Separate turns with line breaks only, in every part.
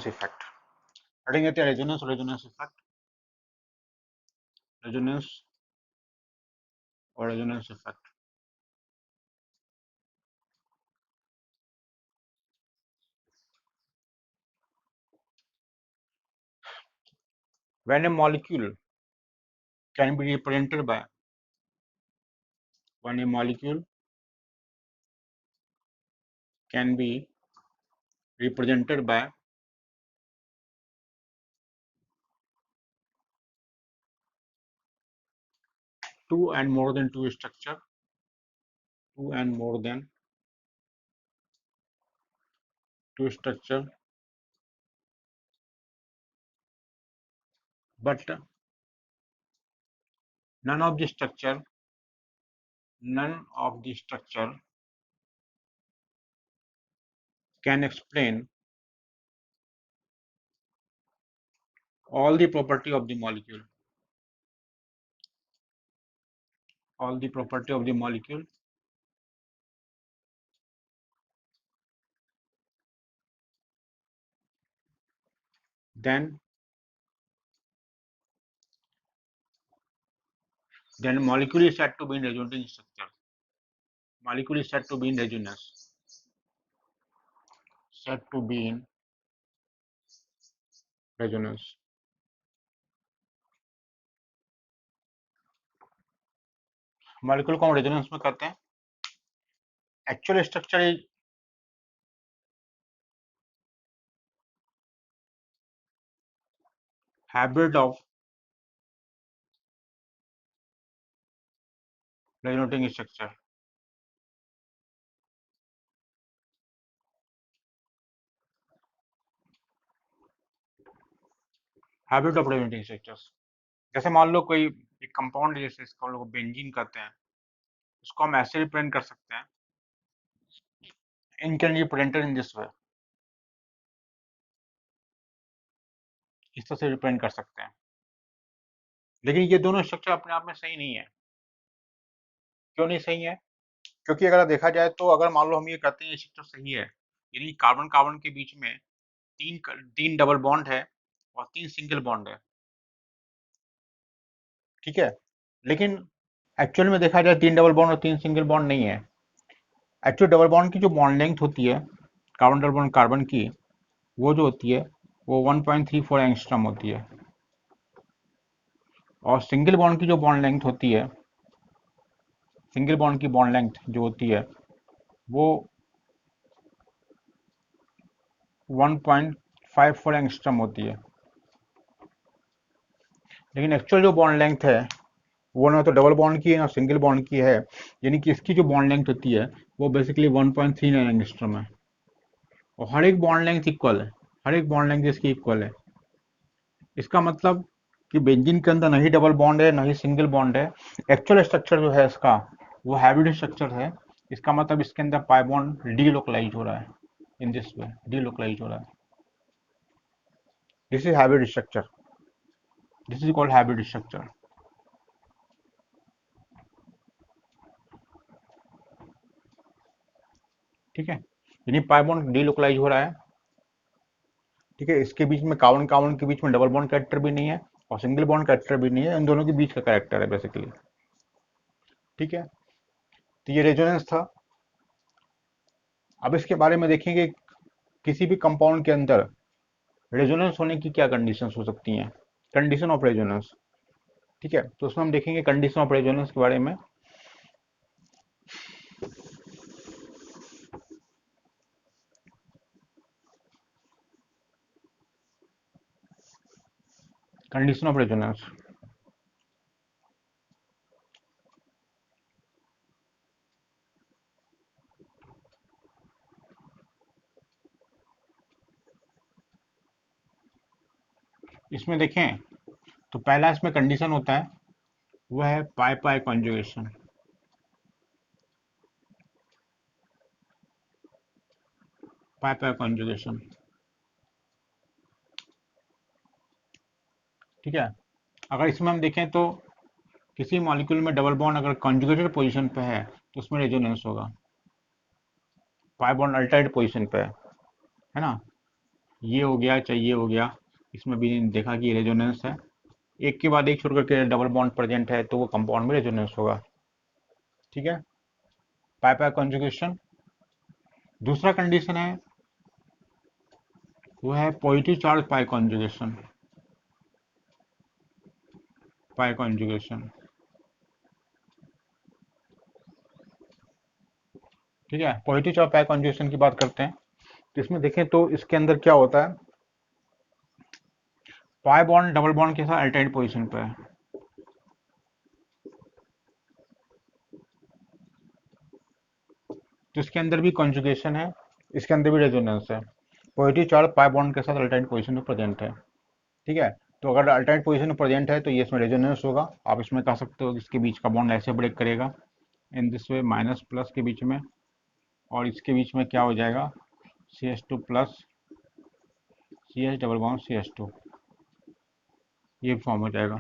Effect पढ़ेंगे तो resonance effect, resonance और resonance effect. When a molecule can be represented by, when a molecule can be represented by two and more than two structure, two and more than two structure, but none of the structure can explain all the property of the molecule, all the property of the molecule, then molecule is said to be in resonating structure. Molecule is said to be in resonance. Said to be in resonance. Molecule को हम resonance में करते हैं। Actual structure is hybrid of resonating structure. Hybrid of resonating structures. जैसे मान लो कोई एक compound, जैसे इसको हम लोग बेंजीन कहते हैं, उसको हम ऐसे रिप्रेजेंट कर सकते हैं, in can be represented in this वे, इस तरह से रिप्रेजेंट कर सकते हैं। लेकिन ये दोनों स्ट्रक्चर अपने आप में सही नहीं है। क्यों नहीं सही है? क्योंकि अगर देखा जाए तो अगर मान लो हम ये कहते हैं ये स्ट्रक्चर सही है, यानी कार्बन कार्बन के बीच में तीन डबल बॉन्ड है और 3 सिंगल बॉन्ड है, ठीक है। लेकिन एक्चुअल में देखा जाए 3 डबल बॉन्ड और 3 सिंगल बॉन्ड नहीं है। एक्चुअल डबल बॉन्ड की जो बॉन्ड लेंथ होती है कार्बन डबल बॉन्ड कार्बन की, वो जो होती है वो 1.34 एंगस्ट्रॉम होती है, और सिंगल बॉन्ड की जो बॉन्ड लेंथ होती है, सिंगल बॉन्ड की बॉन्ड लेंथ जो होती है वो 1.54 एंगस्ट्रॉम होती है। लेकिन एक्चुअल जो बॉन्ड लेंथ है वो ना तो डबल बॉन्ड की है ना सिंगल बॉन्ड की है, यानी कि इसकी जो बॉन्ड लेंथ होती है वो बेसिकली 1.39 एंगस्ट्रॉम है, और हर एक बॉन्ड लेंथ इक्वल है, हर एक बॉन्ड लेंथ इसकी इक्वल है। इसका मतलब कि बेंजीन के अंदर नहीं डबल बॉन्ड है, नहीं सिंगल बॉन्ड है। एक्चुअल स्ट्रक्चर जो है इसका वो हाइब्रिड स्ट्रक्चर है। इसका मतलब इसके अंदर पाई बॉन्ड डीलोकलाइज हो रहा है, इन दिस वे डीलोकलाइज हो रहा है। This is hybrid structure, this is called hybrid structure. ठीक है, यानी पाई बॉन्ड डीलोकलाइज हो रहा है, ठीक है। इसके बीच में कार्बन कार्बन के बीच में डबल बॉन्ड कैरेक्टर भी नहीं है और सिंगल बॉन्ड कैरेक्टर भी नहीं है, इन दोनों के बीच का कैरेक्टर है बेसिकली, ठीक है। तो ये रेजोनेंस था। अब इसके बारे में देखेंगे किसी भी कंपाउंड के अंदर रेजोनेंस होने की क्या कंडीशंस हो सकती हैं, कंडीशन ऑफ रेजोनेंस, ठीक है। तो उसमें हम देखेंगे कंडीशन ऑफ रेजोनेंस के बारे में। कंडीशन ऑफ रेजोनेंस, इसमें देखें तो पहला इसमें कंडीशन होता है वो है पाई पाई कॉन्जुगेशन। पाई पाई कॉन्जुगेशन, ठीक है। अगर इसमें हम देखें तो किसी मॉलिक्यूल में डबल बॉन्ड अगर कॉन्जुगेटेड पोजीशन पे है तो उसमें रेजोनेंस होगा, पाई बॉन्ड अल्टरनेट पोजीशन पे है ना। ये हो गया चाहे ये हो गया, इसमें भी देखा कि रेजोनेंस है, एक के बाद एक छोड़ करके डबल बॉन्ड प्रेजेंट है तो वो कंपाउंड में रेजोनेंस होगा। ठीक है, पाई पाई कॉन्जुगेशन। दूसरा कंडीशन है वो है पॉजिटिव चार्ज पाई कॉन्जुगेशन। पाई कॉन्जुगेशन, ठीक है, पॉजिटिव चार्ज पाई कॉन्जुगेशन की बात करते हैं। तो इसमें देखें तो इसके अंदर क्या होता है, पाई बॉन्ड डबल बॉन्ड के साथ अल्टरनेट पोजीशन पे है, तो इसके अंदर भी कॉन्जुगेशन है, इसके अंदर भी रेजोनेंस है। पॉजिटिव चार्ज पाई बॉन्ड के साथ अल्टरनेट पोजीशन में प्रेजेंट है। ठीक है, तो अगर अल्टरनेट पोजीशन में प्रेजेंट है तो ये इसमें रेजोनेंस होगा। आप इसमें कह सकते हो कि इसके बीच का बॉन्ड ऐसे ब्रेक करेगा इन दिस वे, माइनस प्लस के बीच में, और इसके बीच में क्या हो जाएगा, CH2 plus CH double bond CH2, ये फॉर्म हो जाएगा।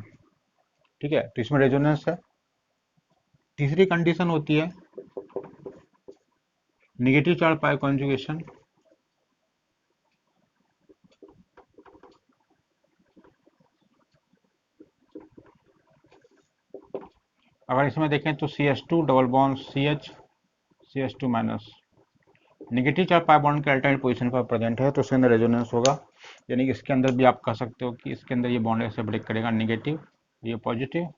ठीक है, तो इसमें रेजोनेंस है। तीसरी कंडीशन होती है निगेटिव चार्ज पाई कॉन्जुगेशन। अगर इसमें देखें तो CH2 double bond CH, CH2 minus, negative charge पाई बॉन्ड के अल्टरनेट पोजीशन पर प्रेजेंट है तो उसके अंदर रेजोनेंस होगा। यानी कि इसके अंदर भी आप कह सकते हो कि इसके अंदर ये बॉन्ड ऐसे ब्रेक करेगा, निगेटिव, ये पॉजिटिव,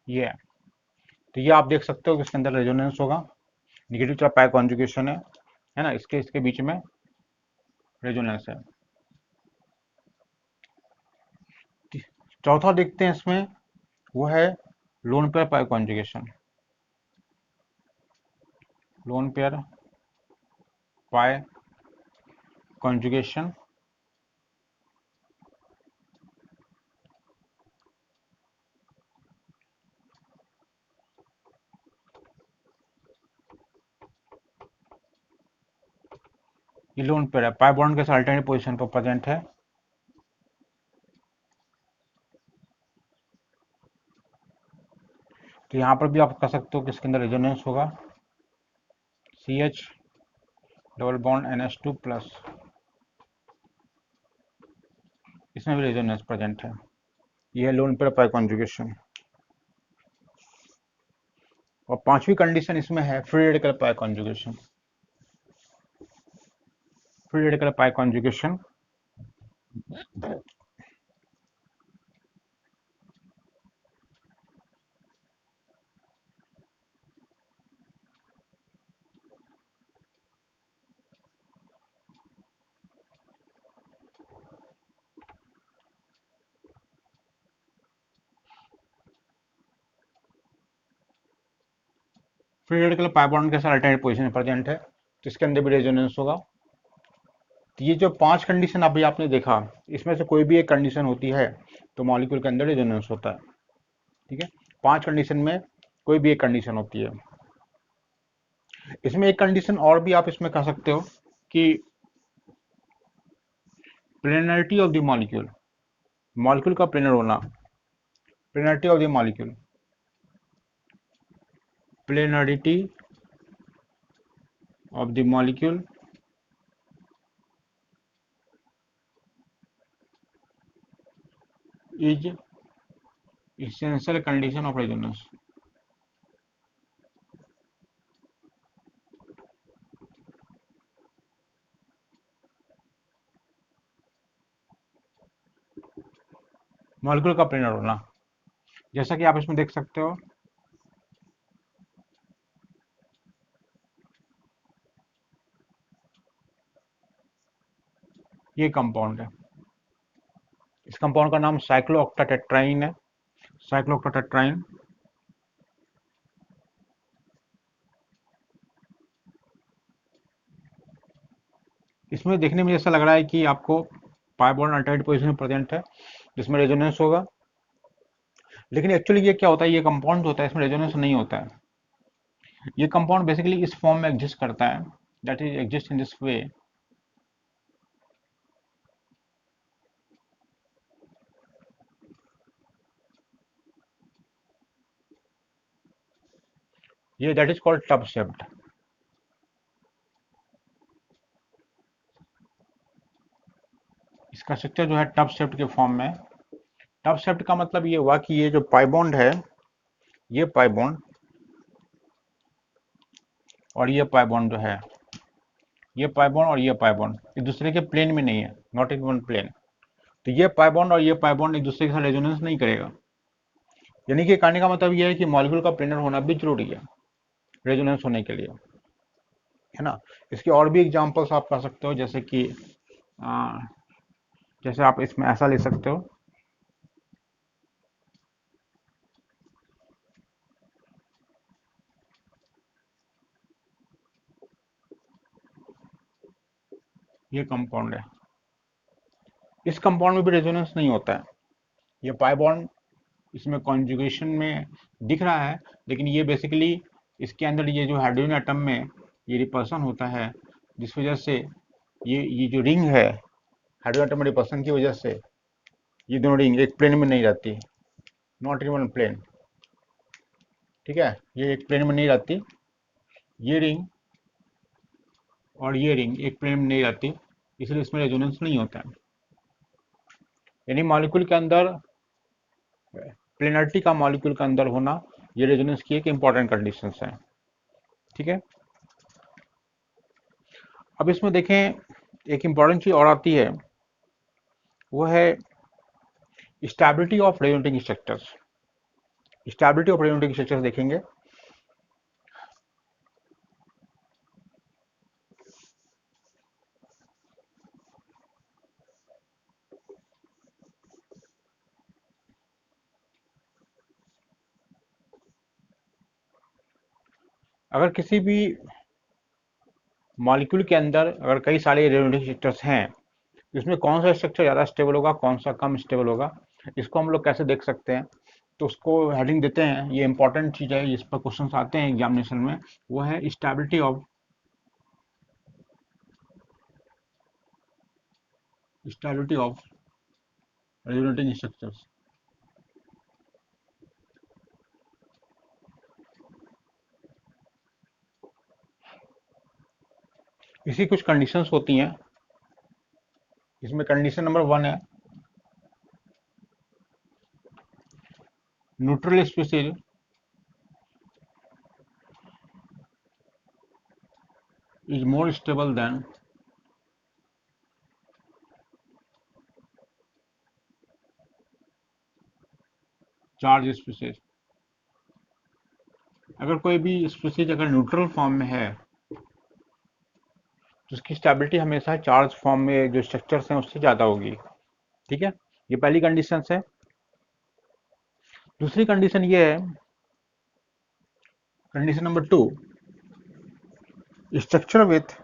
ये है। तो ये आप देख सकते हो कि इसके अंदर रेजोनेंस होगा, निगेटिव चार्ज पाई कॉन्जुगेशन है ना, इसके इसके बीच में रेजोनेंस है। चौथा देखते हैं इसमें, वो है लोन पेयर पाई कॉन्जुगेशन। लोन पेयर पाई कॉन्जुगेशन, ये लोन पेयर है, पाई बॉन्ड के साथ अल्टरनेट पोजीशन पर प्रेजेंट है। तो यहाँ पर भी आप कह सकते हो कि इसके अंदर रेजोनेंस होगा, CH double bond NH2 plus, इसमें भी रेजोनेंस प्रेजेंट है। यह है लोन पेयर पाई कॉन्जुगेशन। और पांचवी कंडीशन इसमें है free radical pi conjugation. Free radical pi conjugation, free radical pi bond के साथ अल्टरनेट पोजीशन में प्रेजेंट है तो इसके अंदर भी रेजोनेंस होगा। तो ये जो पांच कंडीशन अभी आपने देखा, इसमें से कोई भी एक कंडीशन होती है तो मॉलिक्यूल के अंदर रेजोनेंस होता है। ठीक है, पांच कंडीशन में कोई भी एक कंडीशन होती है। इसमें एक कंडीशन और भी आप इसमें कह सकते हो कि planarity of the molecule, molecule का प्लेनर होना, planarity of the molecule, planarity of the molecule is essential condition of resonance। Molecule का प्लेनर होना, जैसा कि आप इसमें देख सकते हो, ये कंपाउंड है, इस कंपाउंड का नाम साइक्लोऑक्टाटेट्राइन है, साइक्लोऑक्टाटेट्राइन। इसमें देखने में ऐसा लग रहा है कि आपको पाई बॉन्ड अल्टरनेट पोजीशन में प्रेजेंट है जिसमें रेजोनेंस होगा, लेकिन एक्चुअली ये क्या होता है, ये कंपाउंड होता है, इसमें रेजोनेंस नहीं होता है। ये कंपाउंड बेसिकली इस फॉर्म में एग्जिस्ट करता है, that is exist in this way. ये that is called tub shaped. इसका स्ट्रक्चर जो है टब शेप्ड के फॉर्म में। टब शेप्ड का मतलब ये हुआ कि ये जो पाई बॉन्ड है, ये पाई बॉन्ड और ये पाई बॉन्ड जो है, ये पाई बॉन्ड और ये पाई बॉन्ड एक दूसरे के प्लेन में नहीं है, नॉट इन वन प्लेन। तो ये पाई बॉन्ड और ये पाई बॉन्ड एक दूसरे के साथ रेजोनेंस नहीं करेगा। यानी कि कहने का मतलब ये है कि मॉलिक्यूल का प्लेनर होना भी जरूरी है रेजोनेंस होने के लिए, है ना। इसके और भी एग्जांपल्स आप कर सकते हो, जैसे कि जैसे आप इसमें ऐसा ले सकते हो, ये कंपाउंड है, इस कंपाउंड में भी रेजोनेंस नहीं होता है। ये पाई बॉन्ड इसमें कॉन्जुगेशन में दिख रहा है, लेकिन ये बेसिकली इसके अंदर ये जो हाइड्रोजन एटम में ये रिपल्सन होता है, जिस वजह से ये जो रिंग है हाइड्रोजन एटम में रिपल्सन की वजह से ये दोनों रिंग एक प्लेन में नहीं रहती, नॉट इन वन प्लेन। ठीक है, ये एक प्लेन में नहीं रहती, ये रिंग और ये रिंग एक प्लेन में नहीं रहती, इसलिए इसमें रेजोनेंस नहीं होता है। यानी मॉलिक्यूल के अंदर प्लेनरिटी का मॉलिक्यूल के अंदर होना ये रेजोनेंस की एक इंपॉर्टेंट कंडीशन है। ठीक है, अब इसमें देखें एक इंपॉर्टेंट चीज और आती है, वो है stability of resonating structures. Stability of resonating structures देखेंगे। अगर किसी भी मॉलिक्यूल के अंदर अगर कई सारे रेजोनेटिंग स्ट्रक्चर्स हैं, इसमें कौन सा स्ट्रक्चर ज़्यादा स्टेबल होगा, कौन सा कम स्टेबल होगा, इसको हम लोग कैसे देख सकते हैं। तो उसको हेडिंग देते हैं, ये इंपॉर्टेंट चीज़ है, इस पर क्वेश्चन आते हैं एग्जामिनेशन में, वो है स्टेबिलिटी ऑफ रेजोनेटिंग स्ट्रक्चर्स। इसी कुछ कंडीशंस होती हैं। इसमें कंडीशन नंबर 1 है neutral species is more stable than charge species. अगर कोई भी स्पीशीज अगर न्यूट्रल फॉर्म में है तो उसकी स्टेबिलिटी हमेशा चार्ज फॉर्म में जो स्ट्रक्चर्स हैं उससे ज़्यादा होगी। ठीक है, ये पहली कंडीशन है। दूसरी कंडीशन ये है, condition number 2, structure with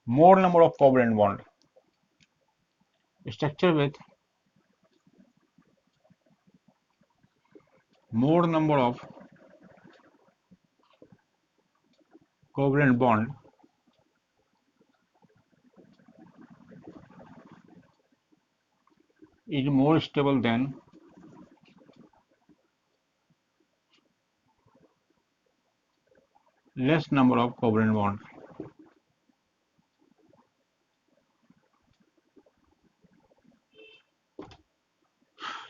more number of covalent bond. Structure with more number of covalent bond is more stable than less number of covalent bonds।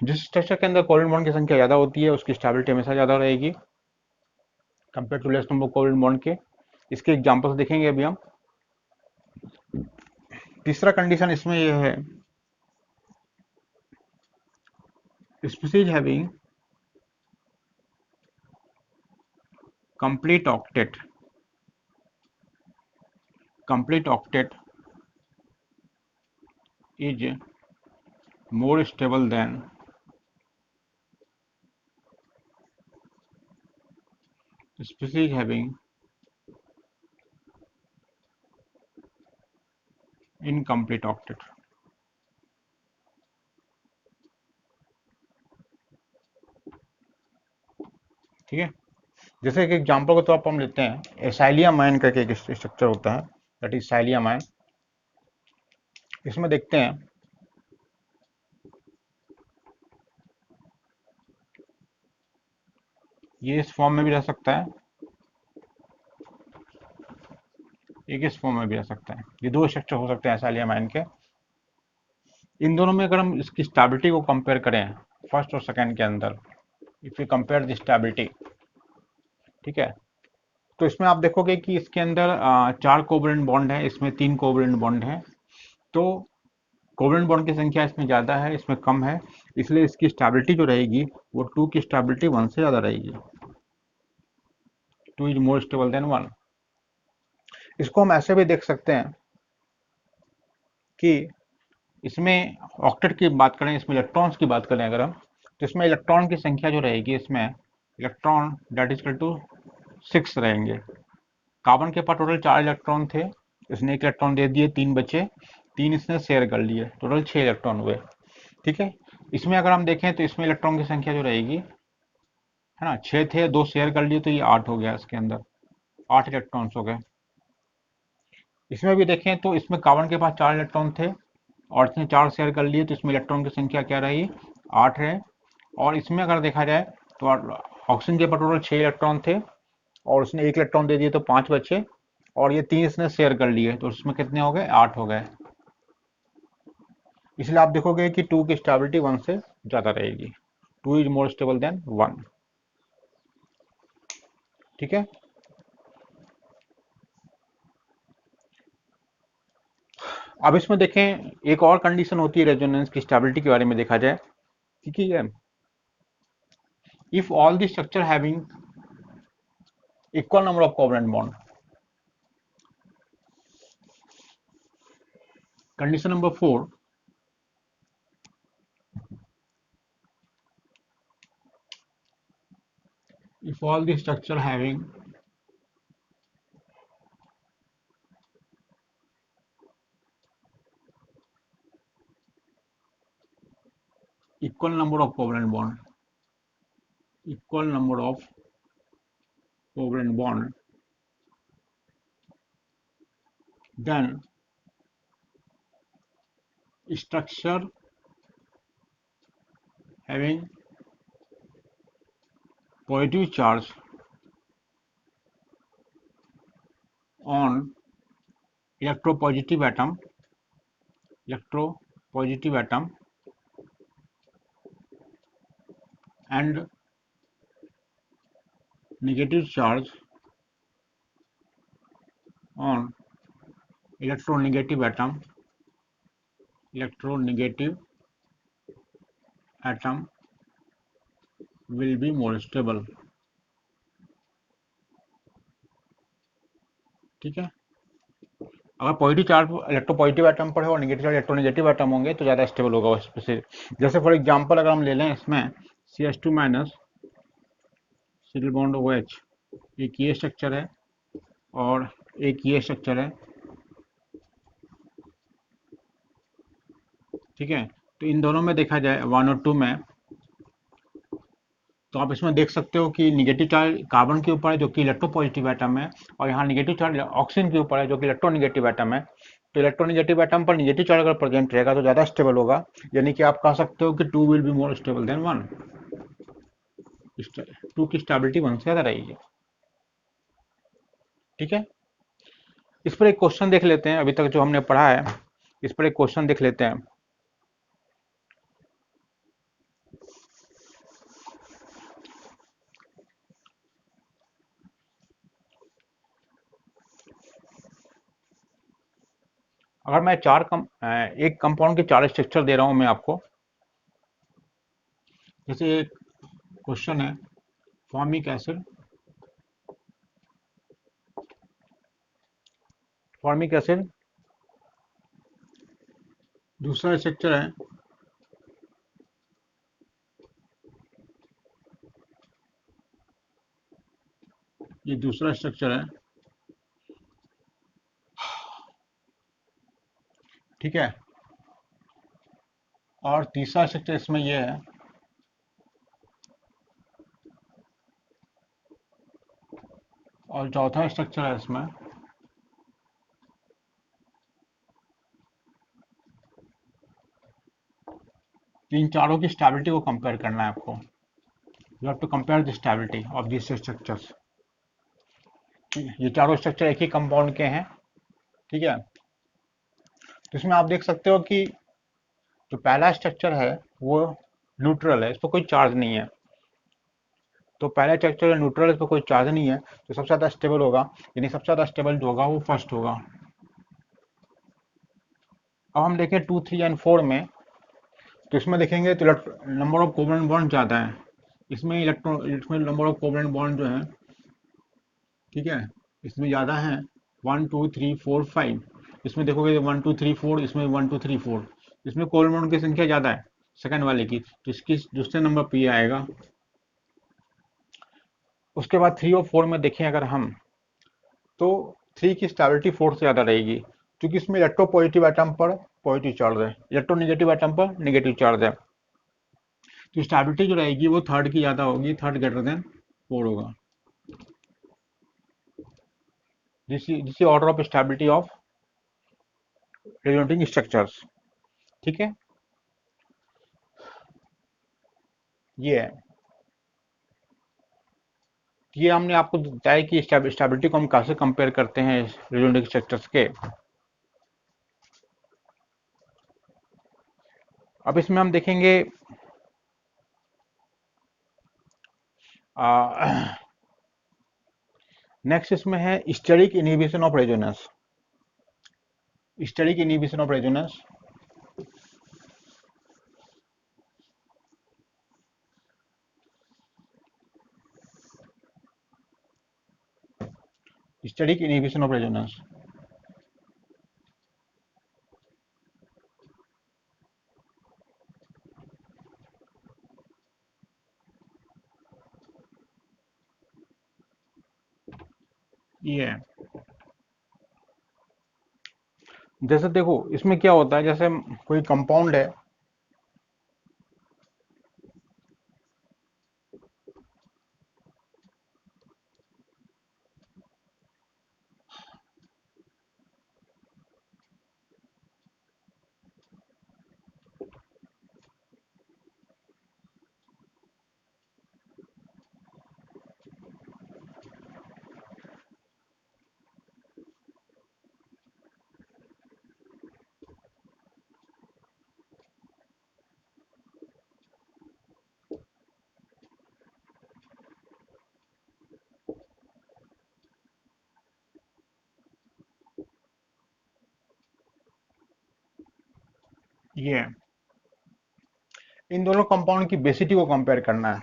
जिस स्ट्रक्चर के अंदर कोवलेंट बॉन्ड की संख्या ज़्यादा होती है उसकी स्टेबिलिटी हमेशा ज़्यादा रहेगी compare to less number covalent bond के। इसके एग्जांपल्स देखेंगे अभी हम। तीसरा कंडीशन इसमें यह है, species having complete octet is more stable than species having incomplete octet। ठीक है, जैसे एक एग्जांपल को तो आप हम लेते हैं, एसाइलियम आयन करके एक स्ट्रक्चर होता है, दैट इज साइलियम आयन। इसमें देखते हैं ये इस फॉर्म में भी रह सकता है, एक इस फॉर्म में भी आ सकता है। ये दो स्ट्रक्चर हो सकते हैं एसाइलियमाइन के। इन दोनों में अगर हम इसकी स्टेबिलिटी को कंपेयर करें फर्स्ट और सेकंड के अंदर, if you compare the stability, ठीक है, तो इसमें आप देखोगे कि इसके अंदर 4 कोवलेंट बॉन्ड है, इसमें 3 कोवलेंट बॉन्ड है। तो कोवलेंट बॉन्ड की संख्या इसमें ज़्यादा है, इसमें कम है, इसलिए इसकी स्टेबिलिटी जो रहेगी वो 2 की स्टेबिलिटी 1 से ज़्यादा रहेगी। 2 इज मोर स्टेबल देन 1। इसको हम ऐसे भी देख सकते हैं कि इसमें ऑक्टेट की बात करें, इसमें इलेक्ट्रॉन्स की बात करें अगर हम, तो इसमें इलेक्ट्रॉन की संख्या जो रहेगी, इसमें electron that is equal to 6 रहेंगे। कार्बन के पास टोटल 4 इलेक्ट्रॉन थे, इसने 1 इलेक्ट्रॉन दे दिए, 3 बचे, 3 इसने शेयर कर लिए, टोटल 6 इलेक्ट्रॉन हुए। ठीक है, इसमें अगर हम देखें तो इसमें इलेक्ट्रॉन की संख्या जो रहेगी, है ना, 6 थे, 2 शेयर कर लिए, तो ये 8 हो गया, इसके अंदर 8 इलेक्ट्रॉन्स हो गए। इसमें भी देखें तो इसमें कार्बन के पास 4 इलेक्ट्रॉन थे और इसने 4 शेयर कर लिए, तो इसमें इलेक्ट्रॉन की संख्या क्या रही, 8 है। और इसमें अगर देखा जाए तो ऑक्सीजन के पास टोटल 6 इलेक्ट्रॉन थे और उसने 1 इलेक्ट्रॉन दे दिए, तो 5 बचे, और ये 3 इसने शेयर कर लिए, तो उसमें कितने हो गए, 8 हो गए। इसलिए आप देखोगे कि 2 की स्टेबिलिटी 1 से ज़्यादा रहेगी। 2 इज मोर स्टेबल देन 1। ठीक है, अब इसमें देखें एक और कंडीशन होती है रेजोनेंस की स्टेबिलिटी के बारे में देखा जाए, ठीक है, if all the structure having equal number of covalent bond. Condition number 4, if all the structure having equal number of covalent bond, then structure having positive charge on electropositive atom and negative charge on electronegative atom will be more stable। ठीक है, अगर positive charge electropositive atom पर है और negative charge electronegative atom होंगे तो ज़्यादा stable होगा उस पर से। जैसे फॉर एग्जांपल अगर हम ले लें इसमें CH2 minus single bond OH, एक ये स्ट्रक्चर है और एक ये स्ट्रक्चर है। ठीक है, तो इन दोनों में देखा जाए 1 और 2 में, तो आप इसमें देख सकते हो कि निगेटिव चार्ज कार्बन के ऊपर है जो कि इलेक्ट्रोपॉजिटिव एटम है, और यहाँ निगेटिव चार्ज ऑक्सीजन के ऊपर है जो कि इलेक्ट्रोनेगेटिव एटम है। तो इलेक्ट्रोनेगेटिव एटम पर निगेटिव चार्ज अगर प्रेजेंट रहेगा तो ज़्यादा स्टेबल होगा, यानी कि आप कह सकते हो कि 2 will be more stable then 1। 2 की स्टेबिलिटी 1 से ज़्यादा रहेगी। ठीक है, इस पर एक क्वेश्चन देख लेते हैं, अभी तक जो हमने पढ़ा है इस पर एक क्वेश्चन देख लेते हैं। अगर मैं एक कंपाउंड के 4 स्ट्रक्चर दे रहा हूं मैं आपको, जैसे एक क्वेश्चन है फॉर्मिक एसिड, दूसरा स्ट्रक्चर है ये दूसरा स्ट्रक्चर है, ठीक है, और तीसरा स्ट्रक्चर इसमें ये है, और चौथा स्ट्रक्चर है इसमें, इन चारों की स्टेबिलिटी को कंपेयर करना है आपको। You have to compare the stability of this structures. ये चारों स्ट्रक्चर एक ही कंपाउंड के हैं, ठीक है। तो इसमें आप देख सकते हो कि जो पहला स्ट्रक्चर है वो न्यूट्रल है, इस पर कोई चार्ज नहीं है। तो पहला स्ट्रक्चर न्यूट्रल, इस पर कोई चार्ज नहीं है, तो सबसे ज़्यादा स्टेबल होगा, यानी सबसे ज़्यादा स्टेबल जो होगा वो फर्स्ट होगा। अब हम देखें 2, 3 एंड 4 में, तो इसमें देखेंगे तो नंबर ऑफ कोवलेंट बॉन्ड ज़्यादा है, इसमें नंबर ऑफ कोवलेंट बॉन्ड जो है, ठीक है, इसमें ज़्यादा है 1, 2, 3, 4, 5। इसमें देखोगे 1, 2, 3, 4, इसमें 1, 2, 3, 4, इसमें कोवलेंट बॉन्ड की संख्या ज़्यादा है सेकंड वाले की, तो इसकी दूसरे नंबर पे ये आएगा। उसके बाद 3 और 4 में देखें अगर हम, तो 3 की स्टेबिलिटी 4 से ज़्यादा रहेगी, क्योंकि इसमें इलेक्ट्रोपॉजिटिव एटम पर पॉजिटिव चार्ज है, इलेक्ट्रोनेगेटिव एटम पर नेगेटिव चार्ज है, तो स्टेबिलिटी जो रहेगी वो थर्ड की ज़्यादा होगी, थर्ड ग्रेटर देन 4 होगा। This order of stability of resonating structures, ठीक है, ये है। ये हमने आपको बताया कि स्टेबिलिटी को हम कैसे कंपेयर करते हैं रेजोनेटिंग स्ट्रक्चर्स के। अब इसमें हम देखेंगे नेक्स्ट इसमें है steric inhibition of resonance. Steric inhibition of resonance, steric inhibition of resonance, ये है। जैसे देखो इसमें क्या होता है, जैसे कोई कंपाउंड है, ये है। इन दोनों कंपाउंड की बेसिसिटी को कंपेयर करना है,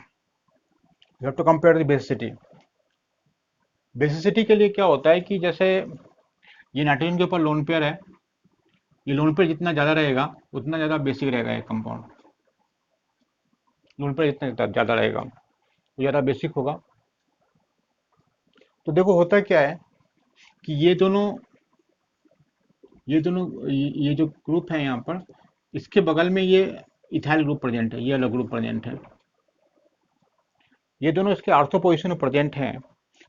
you have to compare the basicity. Basicity के लिए क्या होता है कि जैसे ये नाइट्रोजन के ऊपर लोन पेयर है, ये लोन पेयर जितना ज़्यादा रहेगा उतना ज़्यादा बेसिक रहेगा ये कंपाउंड, लोन पेयर जितना ज़्यादा रहेगा वो ज़्यादा बेसिक होगा। तो देखो होता क्या है कि ये जो ग्रुप है यहाँ पर, इसके बगल में ये इथाइल ग्रुप प्रेजेंट है, ये अलग ग्रुप प्रेजेंट है, ये दोनों इसके आर्थो पोजीशन में प्रेजेंट हैं।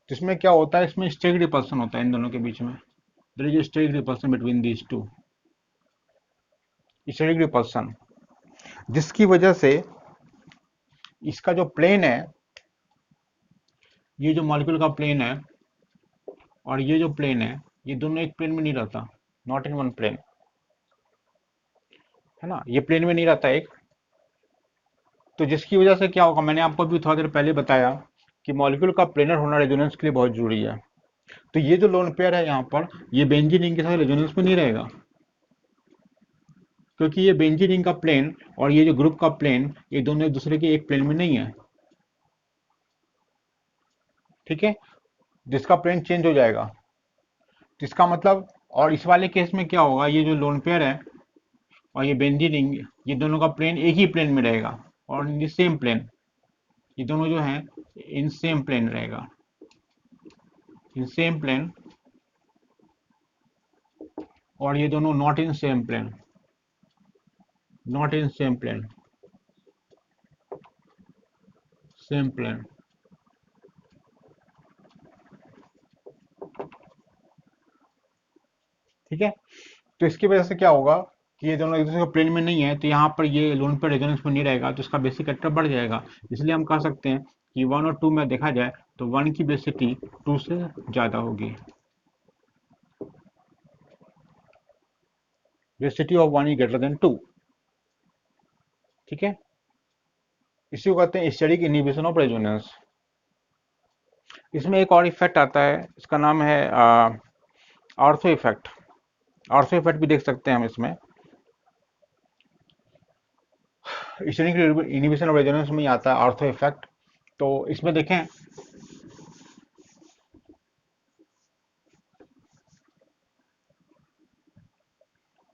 जिसमें क्या होता है, इसमें स्टेरिक रिपल्सन होता है इन दोनों के बीच में, there is steric repulsion between these two, steric repulsion, जिसकी वजह से इसका जो प्लेन है, ये जो मॉलिक्यूल का प्लेन है और ये जो प्लेन है, ये दोनों एक प्लेन में नहीं रहता, नॉट इन वन प्लेन, है ना, ये प्लेन में नहीं रहता एक। तो जिसकी वजह से क्या होगा, मैंने आपको अभी थोड़ा देर पहले बताया कि मॉलिक्यूल का प्लेनर होना रेजोनेंस के लिए बहुत जरूरी है। तो ये जो लोन पेयर है यहाँ पर, ये बेंजीन रिंग के साथ रेजोनेंस में नहीं रहेगा, क्योंकि ये बेंजीन रिंग का प्लेन और ये जो ग्रुप का प्लेन, ये दोनों एक दूसरे के एक प्लेन में नहीं है, ठीक है, जिसका प्लेन चेंज हो जाएगा। इसका मतलब, और इस वाले केस में क्या होगा, ये जो लोन पेयर है और ये बेंजीन रिंग, ये दोनों का प्लेन एक ही प्लेन में रहेगा, और इन सेम प्लेन, ये दोनों जो हैं इन सेम प्लेन रहेगा, इन सेम प्लेन, और ये दोनों not in same plane, not in same plane, same plane, ठीक है। तो इसकी वजह से क्या होगा कि ये दोनों एक दूसरे के प्लेन में नहीं है, तो यहाँ पर ये लोन पर रेजोनेंस में नहीं रहेगा, तो इसका बेसिक कैरेक्टर बढ़ जाएगा। इसलिए हम कह सकते हैं कि 1 और 2 में देखा जाए तो 1 की बेसिसिटी 2 से ज़्यादा होगी। Basicity of 1 is greater than 2। ठीक है, इसी को कहते हैं स्टेरिक इनहिबिशन ऑफ रेजोनेंस। इसमें एक और इफेक्ट आता है, इसका नाम है ऑर्थो इफेक्ट। ऑर्थो इफेक्ट भी देख सकते हैं हम इसमें। स्टेरिक इनहिबिशन ऑफ रेजोनेंस में आता है ऑर्थो इफेक्ट। तो इसमें देखें,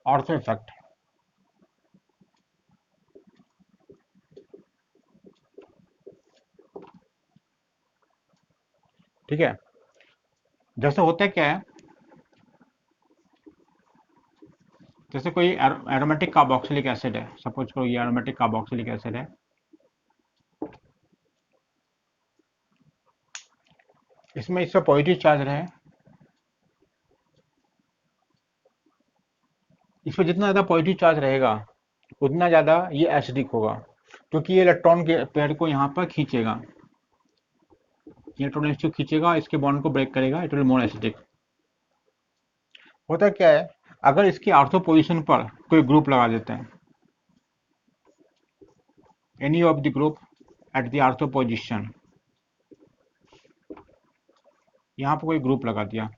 ऑर्थो इफेक्ट, ठीक है। जैसे होता है क्या है, जैसे कोई एरोमेटिक कार्बोक्सिलिक एसिड है, सपोज करो ये एरोमेटिक कार्बोक्सिलिक एसिड है, इसमें इसका पॉजिटिव चार्ज रहे, इस पर जितना ज़्यादा पॉजिटिव चार्ज रहेगा उतना ज़्यादा ये एसिडिक होगा, क्योंकि ये इलेक्ट्रॉन के पेयर को यहाँ पर खींचेगा, इलेक्ट्रॉन इसको खींचेगा, इसके बॉन्ड को ब्रेक करेगा, इट विल मोर एसिडिक। होता क्या है, अगर इसकी ऑर्थो पोजीशन पर कोई ग्रुप लगा देते हैं, any of the group at the ortho position, यहाँ पर कोई ग्रुप लगा दिया,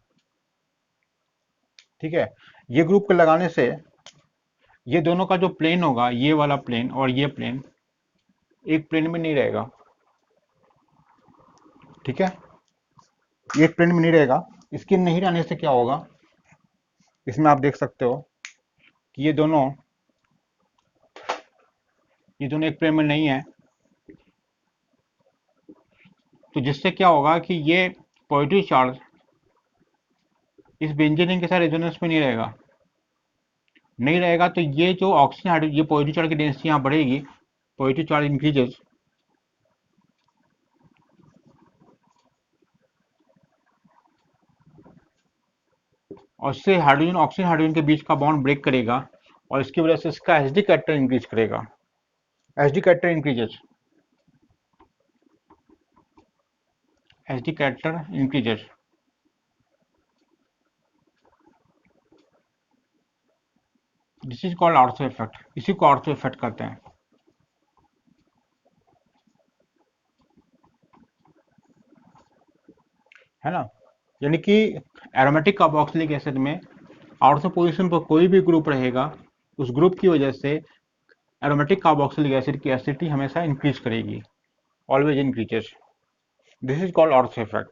ठीक है। ये ग्रुप को लगाने से ये दोनों का जो प्लेन होगा, ये वाला प्लेन और ये प्लेन एक प्लेन में नहीं रहेगा, ठीक है, एक प्लेन में नहीं रहेगा। इसके नहीं रहने से क्या होगा, इसमें आप देख सकते हो कि ये दोनों एक प्लेन में नहीं है, तो जिससे क्या होगा कि ये पॉजिटिव चार्ज इस बेंजीन रिंग के साथ रेजोनेंस में नहीं रहेगा, तो ये जो ऑक्सीजन हाइड्रोजन, ये पॉजिटिव चार्ज की डेंसिटी यहाँ बढ़ेगी, पॉजिटिव चार्ज इंक्रीजेस, और इससे हाइड्रोजन ऑक्सीजन हाइड्रोजन के बीच का बॉन्ड ब्रेक करेगा, और इसकी वजह से इसका एच डी कैरेक्टर इंक्रीज करेगा, H D character increases, H D character increases. This is called ortho effect, इसी को ऑर्थो इफेक्ट कहते हैं, है ना। यानी कि एरोमेटिक कार्बोक्सिलिक एसिड में ऑर्थो पोजीशन पर कोई भी ग्रुप रहेगा, उस ग्रुप की वजह से एरोमेटिक कार्बोक्सिलिक एसिड की एसिडिटी हमेशा इंक्रीज करेगी, always increases. This is called ortho effect.